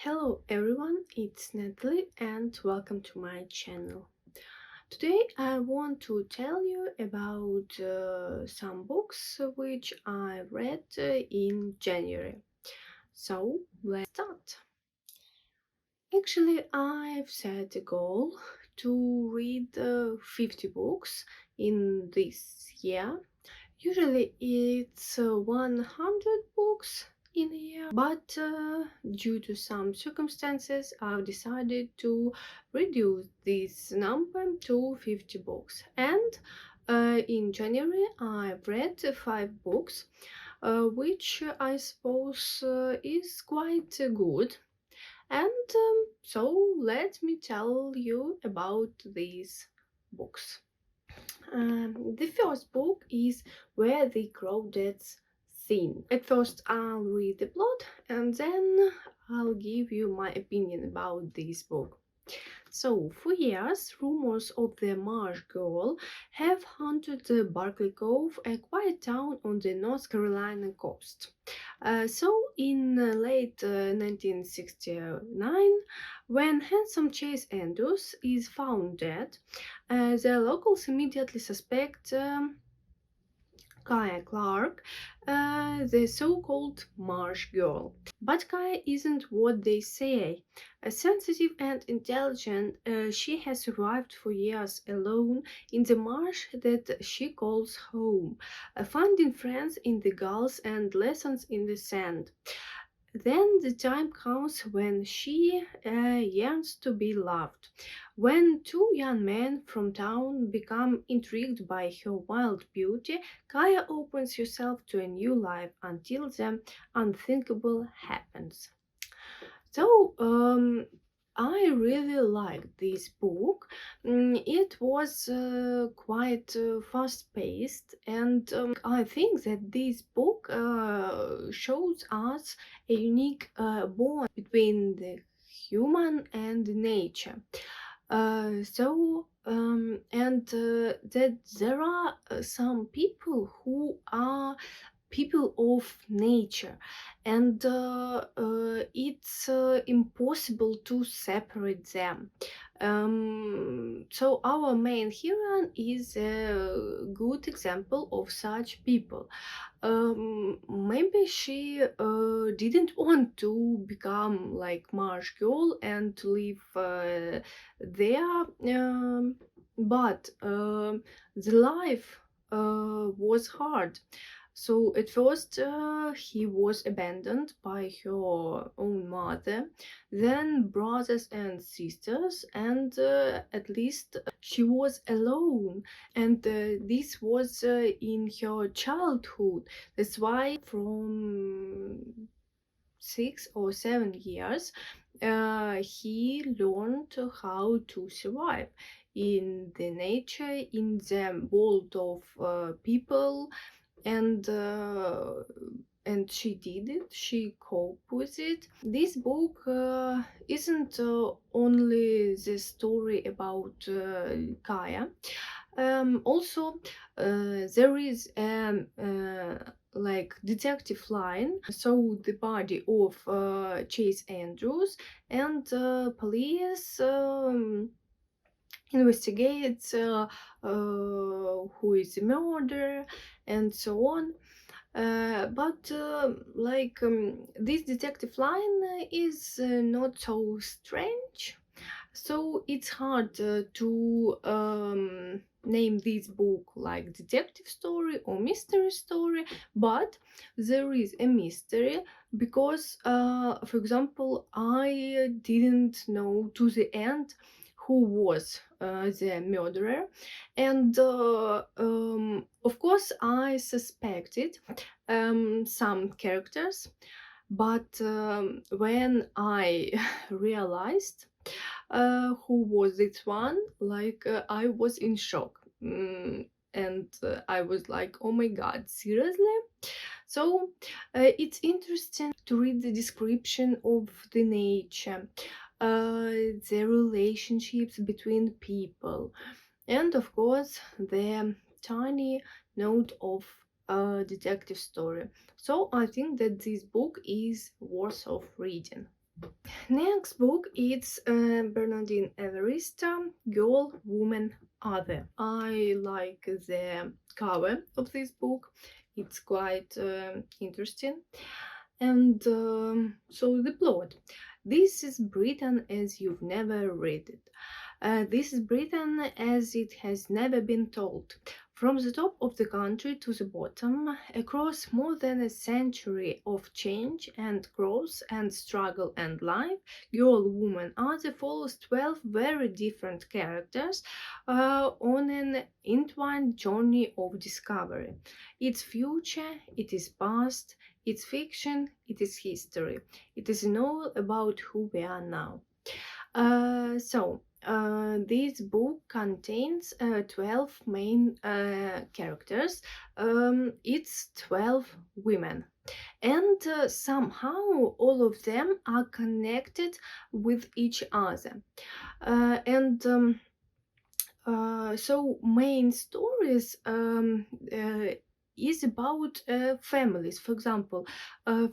Hello everyone, it's Natalie and welcome to my channel. Today I want to tell you about some books which I read in January. So let's start. Actually, I've set a goal to read 50 books in this year. Usually it's 100 books in a year, but due to some circumstances, I've decided to reduce this number to 50 books. And in January, I've read 5 books, which I suppose is quite good. And so let me tell you about these books. The first book is Where the Crawdads Sing. At first, I'll read the plot and then I'll give you my opinion about this book. So, for years, rumors of the Marsh Girl have haunted Barkley Cove, a quiet town on the North Carolina coast. So, in late 1969, when handsome Chase Andrews is found dead, the locals immediately suspect Kaya Clark, the so-called Marsh Girl. But Kaya isn't what they say. Sensitive and intelligent, she has survived for years alone in the marsh that she calls home, finding friends in the gulls and lessons in the sand. Then the time comes when she yearns to be loved. When two young men from town become intrigued by her wild beauty, Kaya opens herself to a new life until the unthinkable happens. So, I really liked this book. It was quite fast paced, and I think that this book shows us a unique bond between the human and nature. That there are some people who are people of nature, and it's impossible to separate them. So our main heroine is a good example of such people. Maybe she didn't want to become like Marsh Girl and to live there, but the life was hard. So at first he was abandoned by her own mother, then brothers and sisters, and at least she was alone. And this was in her childhood. That's why from 6 or 7 years he learned how to survive in the nature, in the world of people, and she did it. She coped with it. This book isn't only the story about Kaya. Also, there is like detective line, so the body of Chase Andrews, and police investigates who is the murderer and so on. But this detective line is not so strange, so it's hard to name this book like detective story or mystery story, but there is a mystery because, for example, I didn't know to the end who was the murderer, and of course I suspected some characters, but when I realized who was this one, I was in shock. And I was like, oh my god, seriously? So it's interesting to read the description of the nature, the relationships between people, and of course the tiny note of a detective story. So I think that this book is worth of reading. Next book is Bernardine Evarista, Girl, Woman, Other. I like the cover of this book. It's quite interesting. And so the plot. This is Britain as you've never read it. This is Britain as it has never been told. From the top of the country to the bottom, across more than a century of change and growth and struggle and life, Girl, Woman, Other follows 12 very different characters on an entwined journey of discovery. It's future, it is past, it's fiction, it is history. It is all about who we are now. This book contains 12 main characters. It's 12 women. And somehow all of them are connected with each other. And so main stories is about families. For example, the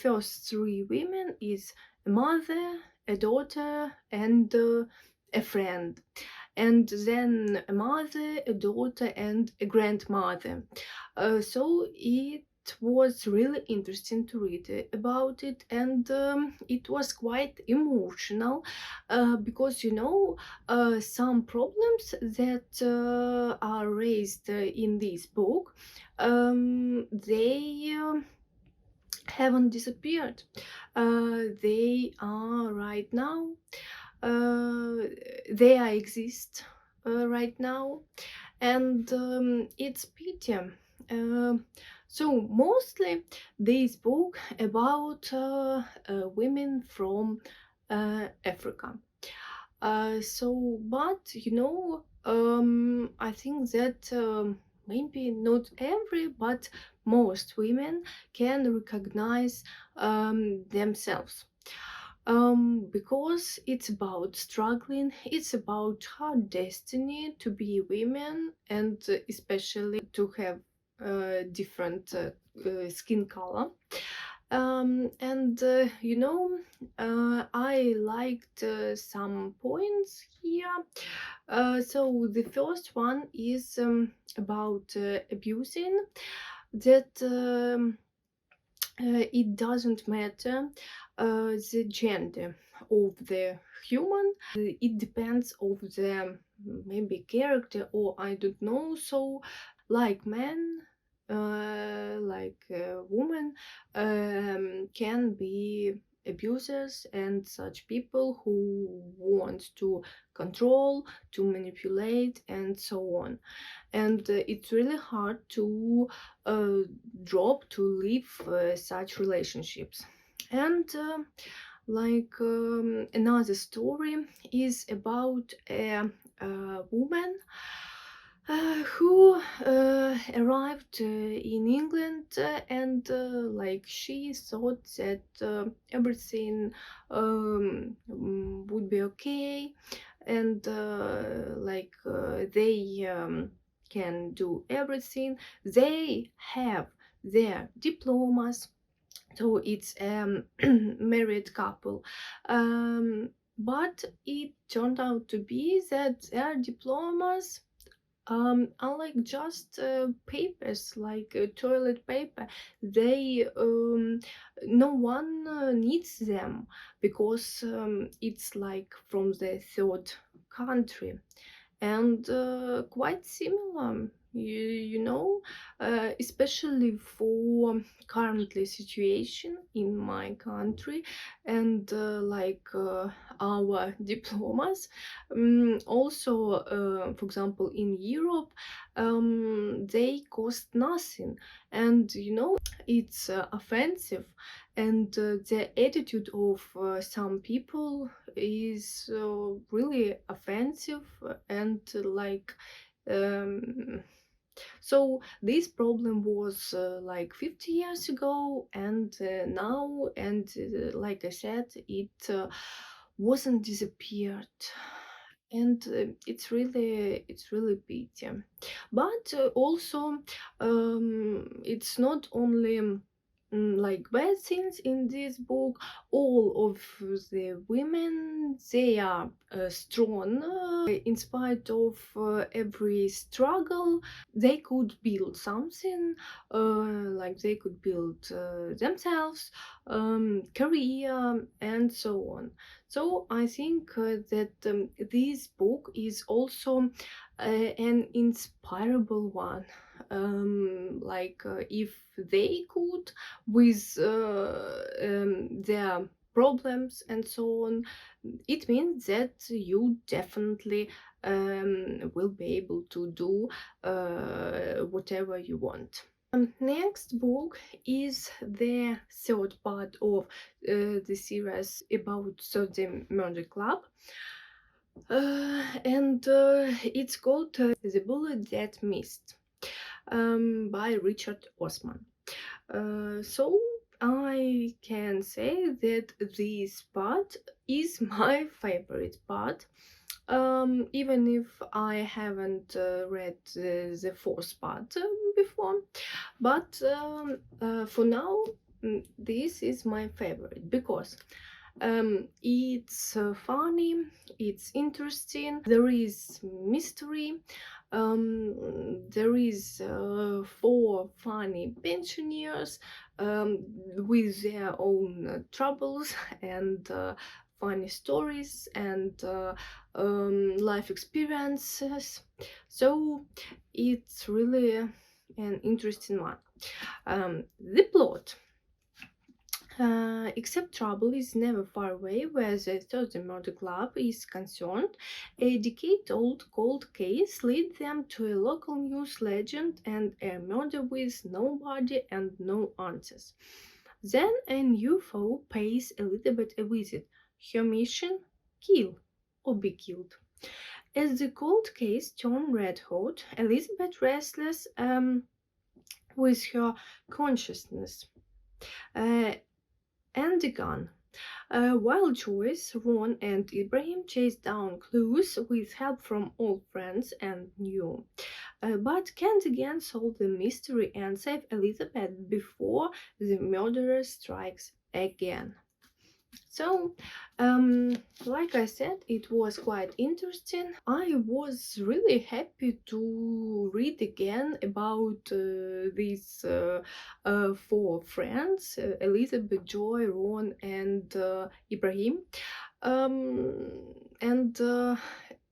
first three women is a mother, a daughter, and a friend, and then a mother, a daughter, and a grandmother. So it was really interesting to read about it, and it was quite emotional because some problems that are raised in this book, they haven't disappeared. They are right now. They are exist right now, and it's pity. Uh, so mostly this book about women from Africa. But I think that maybe not every, but most women can recognize themselves. Because it's about struggling, it's about hard destiny to be women, and especially to have different skin color. And I liked some points here. So the first one is about abusing that it doesn't matter the gender of the human. It depends of the maybe character, or I don't know. So like men, like women can be abusers and such people who want to control, to manipulate, and so on. And it's really hard to uh, drop, to leave such relationships. And another story is about a woman who arrived in England, and like she thought that everything would be okay, and they can do everything. They have their diplomas, so it's a married couple. But it turned out to be that their diplomas are like just papers, like toilet paper. They no one needs them because it's like from the third country, and quite similar, especially for currently situation in my country, and our diplomas. Also, for example, in Europe, they cost nothing, and it's offensive, and the attitude of some people is really offensive, and um, so this problem was like 50 years ago, and now, and like I said, it wasn't disappeared, and it's really pity. But also, it's not only like bad scenes in this book. All of the women, they are strong in spite of every struggle. They could build something, like they could build themselves, career, and so on. So I think that this book is also an inspirable one. Like if they could, with their problems and so on, it means that you definitely will be able to do whatever you want. Next book is the third part of the series about the Murder Club. And it's called The Bullet That Missed, by Richard Osman. So I can say that this part is my favorite part, even if I haven't read the fourth part before. But for now, this is my favorite because it's funny, it's interesting, there is mystery, there is four funny pensioners with their own troubles and funny stories and life experiences. So it's really an interesting one. The plot. Except trouble is never far away where the Thursday Murder Club is concerned. A decade-old cold case leads them to a local news legend and a murder with nobody and no answers. Then a new foe pays Elizabeth a visit. Her mission? Kill or be killed. As the cold case turns red hot, Elizabeth restless with her consciousness. Uh, and the gun. While Joyce, Ron, and Ibrahim chase down clues with help from old friends and new. But can't again solve the mystery and save Elizabeth before the murderer strikes again. So, like I said, it was quite interesting. I was really happy to read again about these four friends, Elizabeth, Joy, Ron, and Ibrahim. And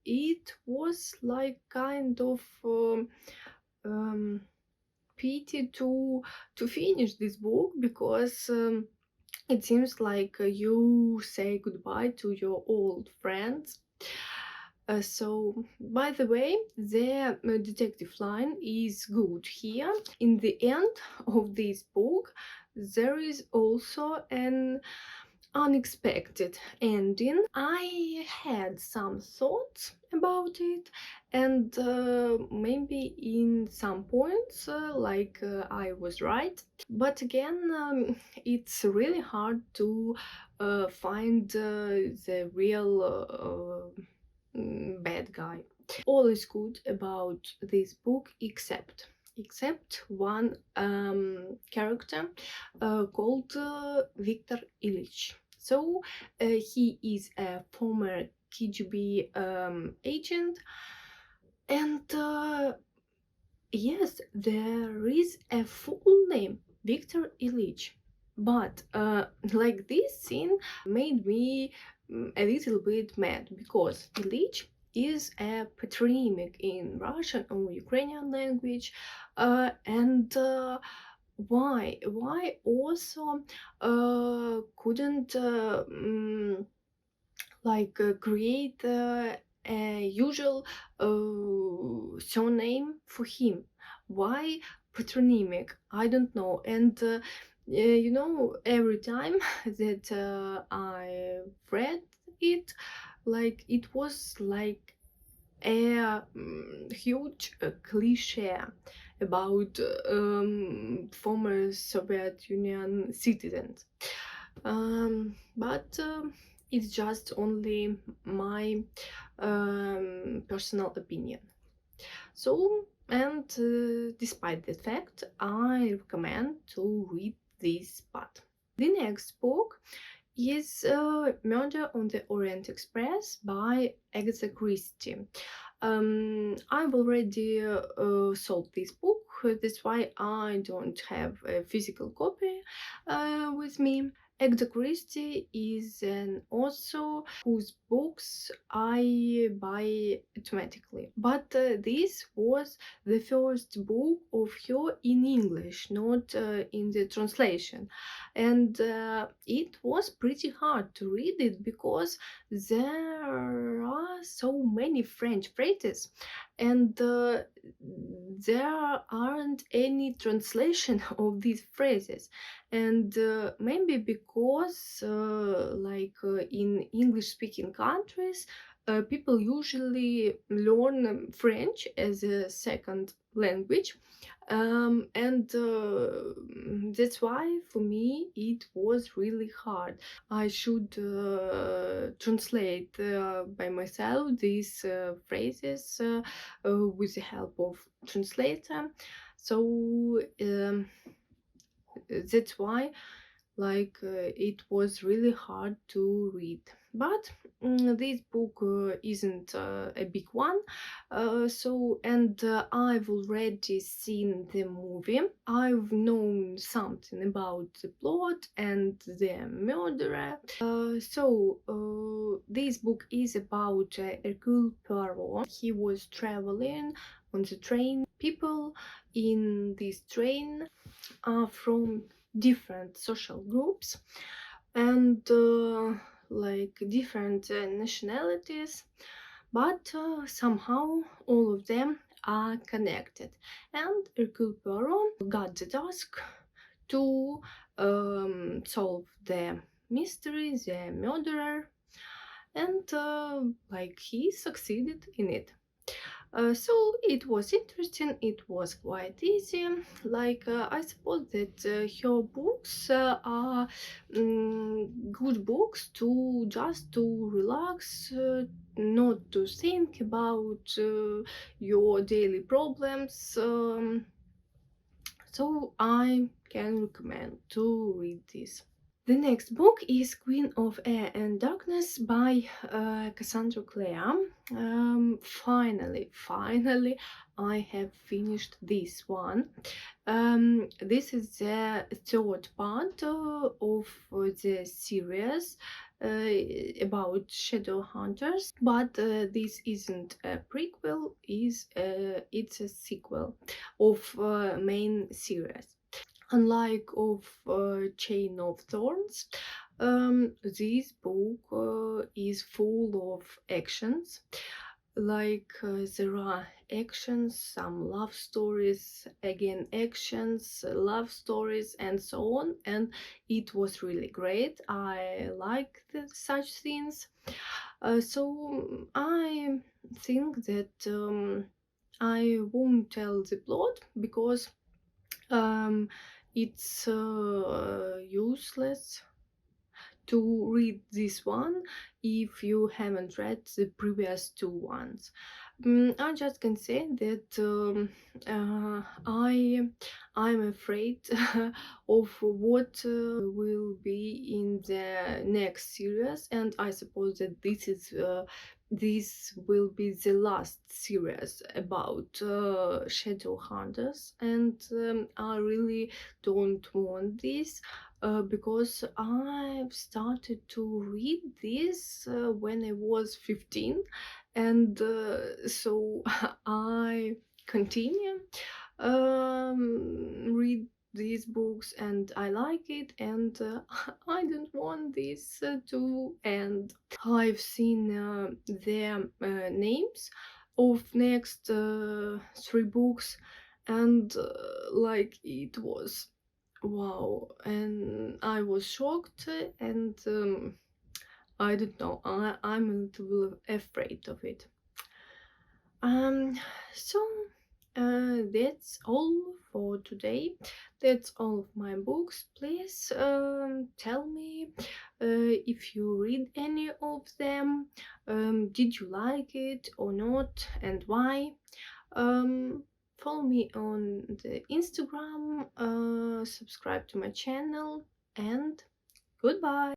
it was like kind of pity to finish this book because it seems like you say goodbye to your old friends. So, by the way, the detective line is good here. In the end of this book, there is also an unexpected ending. I had some thoughts about it, and maybe in some points, I was right. But again, it's really hard to find the real bad guy. All is good about this book except one character called Viktor Ilyich. So he is a former KGB agent, and yes, there is a full name, Viktor Ilyich. But like this scene made me a little bit mad because Ilyich is a patronymic in Russian or Ukrainian language, and why also couldn't create a usual surname for him? Why patronymic? I don't know. And every time that I read it, like it was like a huge cliche about former Soviet Union citizens. But it's just only my personal opinion. So, and despite the fact, I recommend to read this path. The next book is Murder on the Orient Express by Agatha Christie. I've already sold this book, that's why I don't have a physical copy with me. Agatha Christie is an author whose books I buy automatically. But this was the first book of her in English, not in the translation. And it was pretty hard to read it because there are so many French phrases and there aren't any translation of these phrases. And maybe because in English speaking countries people usually learn French as a second language, and that's why for me it was really hard. I should translate by myself these phrases with the help of translator. So that's why it was really hard to read. But this book isn't a big one, I've already seen the movie. I've known something about the plot and the murderer. This book is about Hercule Poirot. He was traveling on the train. People in this train are from different social groups and different nationalities, but somehow all of them are connected. And Hercule Poirot got the task to solve the mystery, the murderer, and he succeeded in it. So it was interesting, it was quite easy. I suppose that her books are good books to just to relax, not to think about your daily problems. So I can recommend to read this. The next book is Queen of Air and Darkness by Cassandra Clare. Finally, I have finished this one. This is the third part of the series about Shadowhunters, but this isn't a prequel, it's a sequel of main series. Unlike of Chain of Thorns, this book is full of actions. There are actions, some love stories, again actions, love stories, and so on. And it was really great. I like such things. So I think that I won't tell the plot because it's useless to read this one if you haven't read the previous two ones. I just can say that I'm afraid of what will be in the next series, and I suppose that this will be the last series about Shadowhunters, and I really don't want this. Because I've started to read this when I was 15, and so I continue read these books and I like it, and I don't want this to end. I've seen their names of next three books, and it was wow, and I was shocked, and I don't know, I'm a little afraid of it. So that's all for today. That's all of my books. Please tell me if you read any of them. Did you like it or not, and why? Follow me on the Instagram, subscribe to my channel, and goodbye.